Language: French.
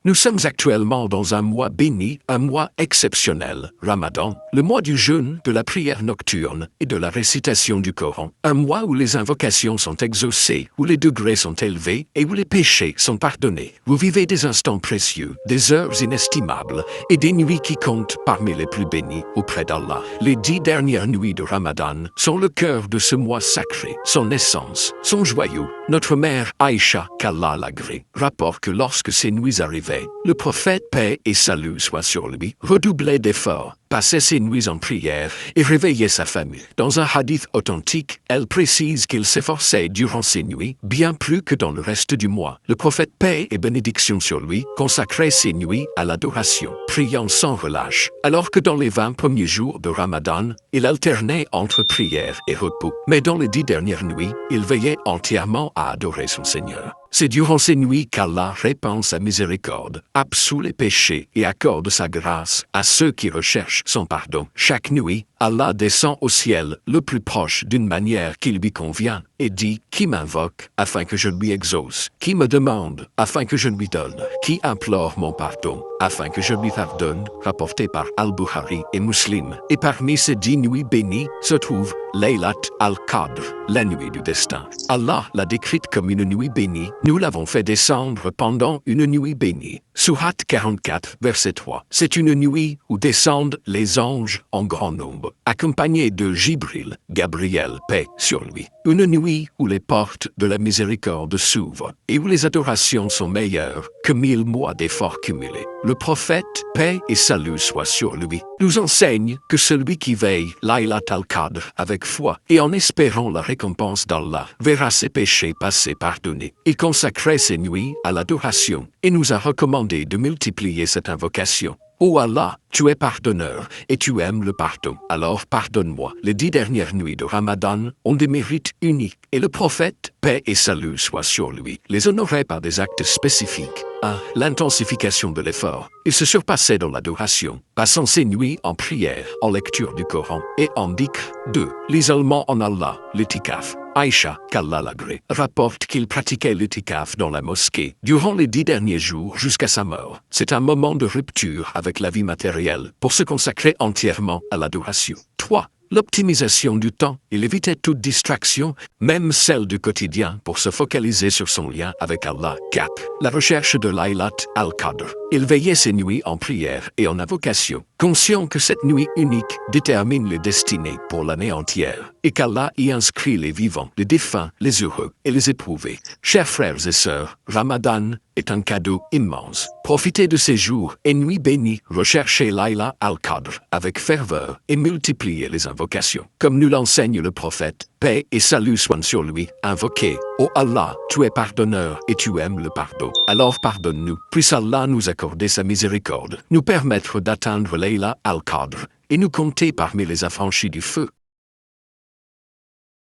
Nous sommes actuellement dans un mois béni, un mois exceptionnel, Ramadan, le mois du jeûne, de la prière nocturne et de la récitation du Coran. Un mois où les invocations sont exaucées, où les degrés sont élevés et où les péchés sont pardonnés. Vous vivez des instants précieux, des heures inestimables et des nuits qui comptent parmi les plus bénies auprès d'Allah. Les 10 dernières nuits de Ramadan sont le cœur de ce mois sacré, son essence, son joyau. Notre mère Aïcha, qu'Allah l'agrée, rapporte que lorsque ces nuits arrivaient, le prophète, paix et salut soit sur lui, redoublait d'efforts, passait ses nuits en prière et réveillait sa famille. Dans un hadith authentique, elle précise qu'il s'efforçait durant ces nuits, bien plus que dans le reste du mois. Le prophète, paix et bénédiction sur lui, consacrait ses nuits à l'adoration, priant sans relâche, alors que dans les 20 premiers jours de Ramadan, il alternait entre prière et repos. Mais dans les 10 dernières nuits, il veillait entièrement à adorer son Seigneur. C'est durant ces nuits qu'Allah répand sa miséricorde, absout les péchés et accorde sa grâce à ceux qui recherchent son pardon. Chaque nuit, Allah descend au ciel le plus proche d'une manière qui lui convient et dit « Qui m'invoque afin que je lui exauce, qui me demande afin que je lui donne, qui implore mon pardon afin que je lui pardonne » rapporté par Al-Bukhari et Muslim. Et parmi ces 10 nuits bénies se trouve Laylat al-Qadr, la nuit du destin. Allah l'a décrite comme une nuit bénie. Nous l'avons fait descendre pendant une nuit bénie. Surat 44, verset 3. C'est une nuit où descendent les anges en grand nombre, accompagnés de Jibril, Gabriel, paix sur lui. Une nuit où les portes de la miséricorde s'ouvrent et où les adorations sont meilleures que 1000 mois d'efforts cumulés. Le prophète, paix et salut soit sur lui, nous enseigne que celui qui veille Laylat al-Qadr avec foi et en espérant la récompense d'Allah verra ses péchés passés pardonnés. Il consacrait ses nuits à l'adoration et nous a recommandé de multiplier cette invocation. Ô Allah, tu es pardonneur et tu aimes le pardon. Alors pardonne-moi. Les 10 dernières nuits de Ramadan ont des mérites uniques et le prophète, paix et salut soit sur lui, les honorait par des actes spécifiques. 1. L'intensification de l'effort. Il se surpassait dans l'adoration, passant ses nuits en prière, en lecture du Coran et en dhikr. 2. L'isolement en Allah, l'itikaf. Aïcha, qu'Allah l'agrée, rapporte qu'il pratiquait l'itikaf dans la mosquée durant les 10 derniers jours jusqu'à sa mort. C'est un moment de rupture avec la vie matérielle pour se consacrer entièrement à l'adoration. 3. L'optimisation du temps. Il évitait toute distraction, même celle du quotidien, pour se focaliser sur son lien avec Allah. 4. La recherche de Laylat al-Qadr. Il veillait ses nuits en prière et en invocation, conscient que cette nuit unique détermine les destinées pour l'année entière, et qu'Allah y inscrit les vivants, les défunts, les heureux et les éprouvés. Chers frères et sœurs, Ramadan est un cadeau immense. Profitez de ces jours et nuits bénies, recherchez Laylat al-Qadr avec ferveur et multipliez les invocations. Comme nous l'enseigne le prophète, paix et salut soient sur lui, invoquez. Ô Allah, tu es pardonneur et tu aimes le pardon. Alors pardonne-nous. Puisse Allah nous accorder sa miséricorde, nous permettre d'atteindre Laylat al-Qadr et nous compter parmi les affranchis du feu.